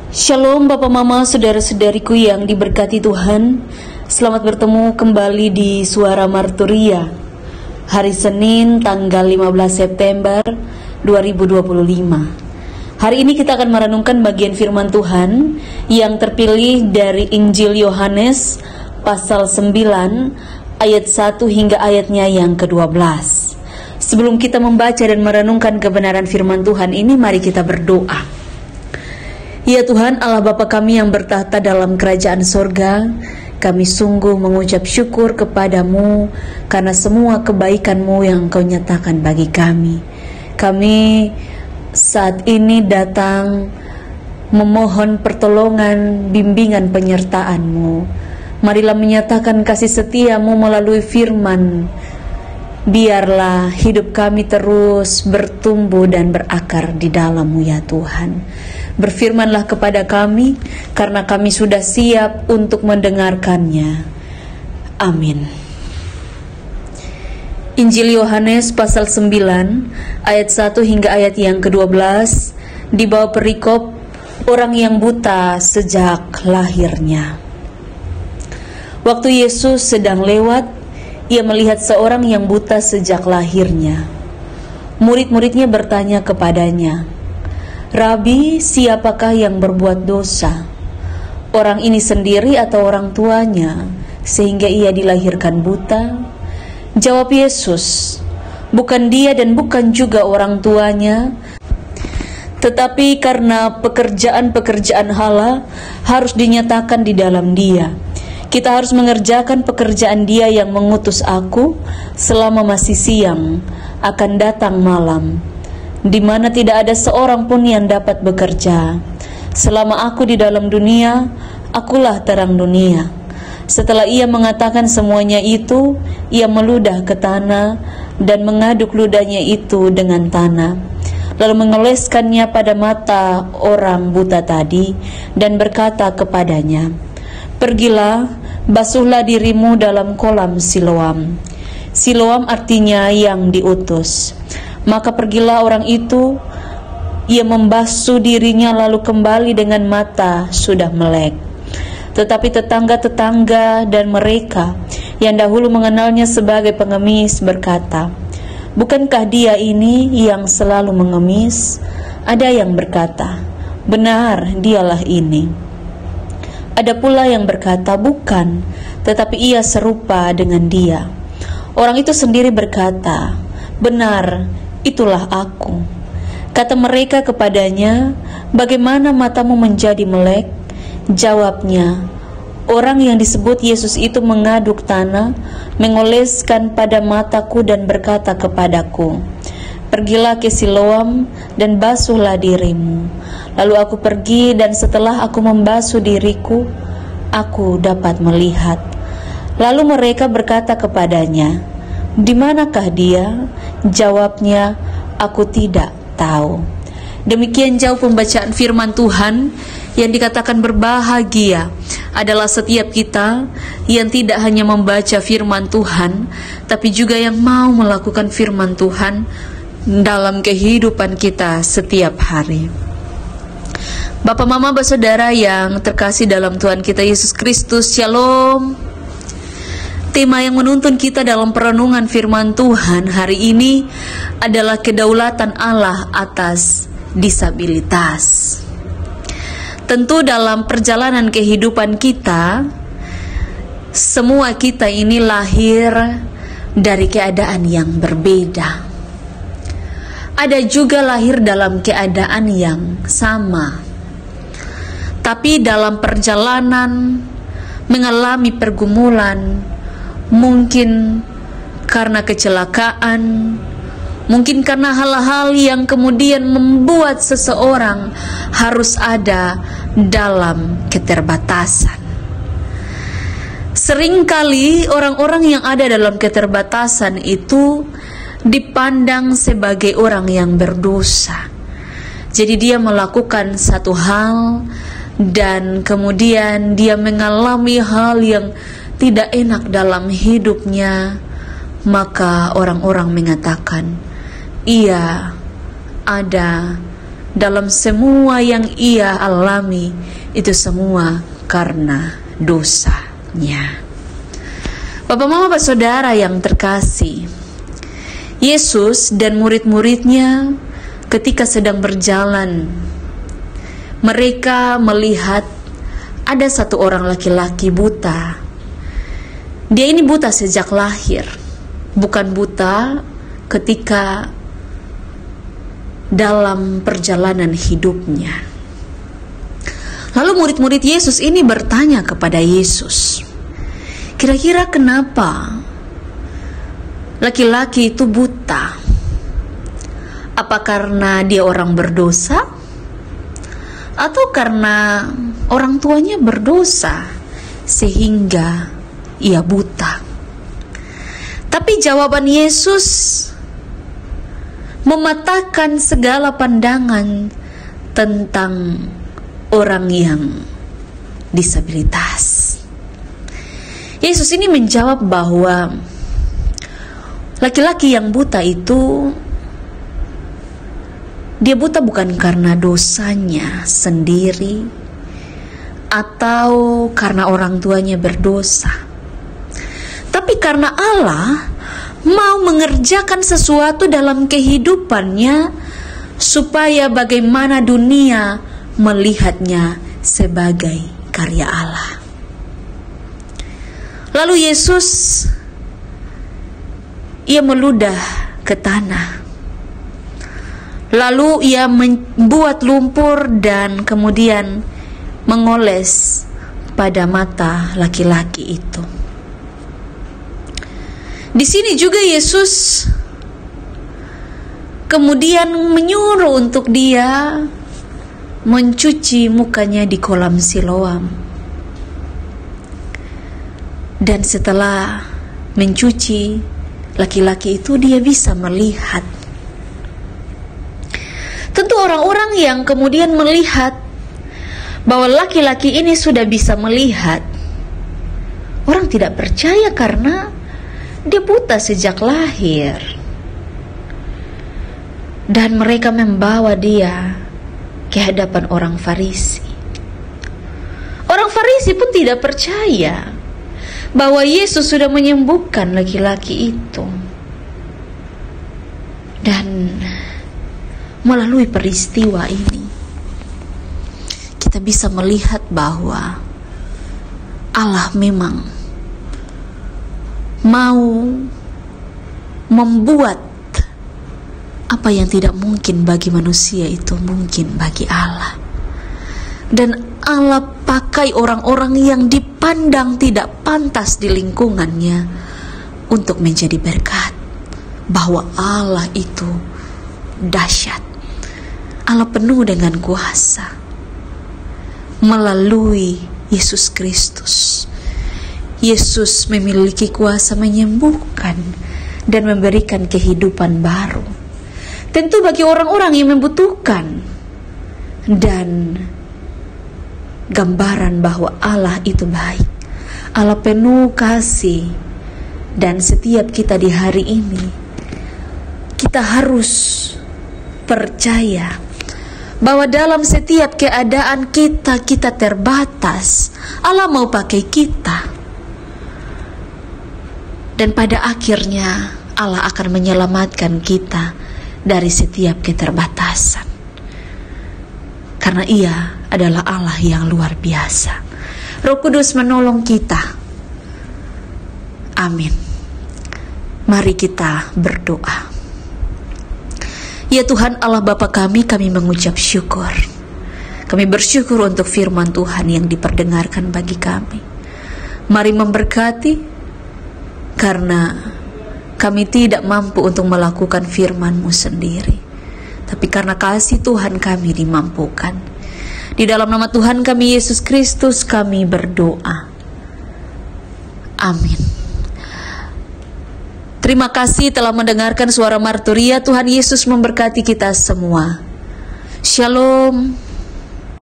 Shalom Bapak Mama, saudara-saudariku yang diberkati Tuhan. Selamat bertemu kembali di Suara Marturia. Hari Senin tanggal 15 September 2025. Hari ini kita akan merenungkan bagian firman Tuhan yang terpilih dari Injil Yohanes pasal 9 ayat 1 hingga ayatnya yang ke-12. Sebelum kita membaca dan merenungkan kebenaran firman Tuhan ini, mari kita berdoa. Ya Tuhan Allah Bapa kami yang bertahta dalam kerajaan sorga, kami sungguh mengucap syukur kepadamu karena semua kebaikan-Mu yang Kau nyatakan bagi kami. Kami saat ini datang memohon pertolongan, bimbingan, penyertaan-Mu. Marilah menyatakan kasih setia-Mu melalui firman. Biarlah hidup kami terus bertumbuh dan berakar di dalam-Mu ya Tuhan. Berfirmanlah kepada kami, karena kami sudah siap untuk mendengarkannya. Amin. Injil Yohanes pasal 9 ayat 1 hingga ayat yang ke-12 di bawah perikop orang yang buta sejak lahirnya. Waktu Yesus sedang lewat, Ia melihat seorang yang buta sejak lahirnya. Murid-muridnya bertanya kepadanya, "Rabi, siapakah yang berbuat dosa? Orang ini sendiri atau orang tuanya, sehingga ia dilahirkan buta?" Jawab Yesus, "Bukan dia dan bukan juga orang tuanya, tetapi karena pekerjaan-pekerjaan Allah harus dinyatakan di dalam dia. Kita harus mengerjakan pekerjaan Dia yang mengutus aku selama masih siang, akan datang malam, di mana tidak ada seorang pun yang dapat bekerja. Selama aku di dalam dunia, akulah terang dunia." Setelah Ia mengatakan semuanya itu, Ia meludah ke tanah dan mengaduk ludahnya itu dengan tanah, lalu mengoleskannya pada mata orang buta tadi dan berkata kepadanya, "Pergilah, basuhlah dirimu dalam kolam Siloam." Siloam artinya yang diutus. Maka pergilah orang itu, ia membasuh dirinya lalu kembali dengan mata sudah melek. Tetapi tetangga-tetangga dan mereka yang dahulu mengenalnya sebagai pengemis berkata, "Bukankah dia ini yang selalu mengemis?" Ada yang berkata, "Benar, dialah ini." Ada pula yang berkata, "Bukan, tetapi ia serupa dengan dia." Orang itu sendiri berkata, "Benar, itulah aku." Kata mereka kepadanya, "Bagaimana matamu menjadi melek?" Jawabnya, "Orang yang disebut Yesus itu mengaduk tanah, mengoleskan pada mataku dan berkata kepadaku, 'Pergilah ke Siloam dan basuhlah dirimu.' Lalu aku pergi dan setelah aku membasuh diriku, aku dapat melihat." Lalu mereka berkata kepadanya, "Di manakah dia?" Jawabnya, "Aku tidak tahu." Demikian jauh pembacaan firman Tuhan yang dikatakan berbahagia adalah setiap kita yang tidak hanya membaca firman Tuhan, tapi juga yang mau melakukan firman Tuhan dalam kehidupan kita setiap hari. Bapak, Mama, Saudara yang terkasih dalam Tuhan kita Yesus Kristus, Shalom. Tema yang menuntun kita dalam perenungan firman Tuhan hari ini adalah kedaulatan Allah atas disabilitas. Tentu dalam perjalanan kehidupan kita, semua kita ini lahir dari keadaan yang berbeda. Ada juga lahir dalam keadaan yang sama, tapi dalam perjalanan mengalami pergumulan, mungkin karena kecelakaan, mungkin karena hal-hal yang kemudian membuat seseorang harus ada dalam keterbatasan. Seringkali orang-orang yang ada dalam keterbatasan itu dipandang sebagai orang yang berdosa. Jadi dia melakukan satu hal dan kemudian dia mengalami hal yang tidak enak dalam hidupnya, maka orang-orang mengatakan ia ada dalam semua yang ia alami, itu semua karena dosanya. Bapak, Mama, Bapak, Saudara yang terkasih, Yesus dan murid-muridnya ketika sedang berjalan, mereka melihat ada satu orang laki-laki buta. Dia ini buta sejak lahir, bukan buta ketika dalam perjalanan hidupnya. Lalu murid-murid Yesus ini bertanya kepada Yesus, kira-kira kenapa laki-laki itu buta? Apa karena dia orang berdosa? Atau karena orang tuanya berdosa sehingga ia buta? Tapi jawaban Yesus mematahkan segala pandangan tentang orang yang disabilitas. Yesus ini menjawab bahwa laki-laki yang buta itu, dia buta bukan karena dosanya sendiri atau karena orang tuanya berdosa, tapi karena Allah mau mengerjakan sesuatu dalam kehidupannya supaya bagaimana dunia melihatnya sebagai karya Allah. Lalu Yesus, ia meludah ke tanah, lalu ia membuat lumpur dan kemudian mengoles pada mata laki-laki itu. Di sini juga Yesus kemudian menyuruh untuk dia mencuci mukanya di kolam Siloam. Dan setelah mencuci, laki-laki itu dia bisa melihat. Tentu orang-orang yang kemudian melihat bahwa laki-laki ini sudah bisa melihat, orang tidak percaya karena dia buta sejak lahir. Dan mereka membawa dia ke hadapan orang Farisi. Orang Farisi pun tidak percaya bahwa Yesus sudah menyembuhkan laki-laki itu. Dan melalui peristiwa ini, kita bisa melihat bahwa Allah memang mau membuat apa yang tidak mungkin bagi manusia itu mungkin bagi Allah. Dan Allah pakai orang-orang yang dipandang tidak pantas di lingkungannya untuk menjadi berkat, bahwa Allah itu dahsyat. Allah penuh dengan kuasa melalui Yesus Kristus. Yesus memiliki kuasa menyembuhkan dan memberikan kehidupan baru, tentu bagi orang-orang yang membutuhkan. Dan gambaran bahwa Allah itu baik, Allah penuh kasih. Dan setiap kita di hari ini, kita harus percaya bahwa dalam setiap keadaan kita terbatas, Allah mau pakai kita. Dan pada akhirnya Allah akan menyelamatkan kita dari setiap keterbatasan, karena Ia adalah Allah yang luar biasa. Roh Kudus menolong kita. Amin. Mari kita berdoa. Ya Tuhan Allah Bapa kami mengucap syukur. Kami bersyukur untuk firman Tuhan yang diperdengarkan bagi kami. Mari memberkati, karena kami tidak mampu untuk melakukan firman-Mu sendiri, tapi karena kasih Tuhan kami dimampukan. Di dalam nama Tuhan kami Yesus Kristus kami berdoa. Amin. Terima kasih telah mendengarkan suara Marturia. Tuhan Yesus memberkati kita semua. Shalom.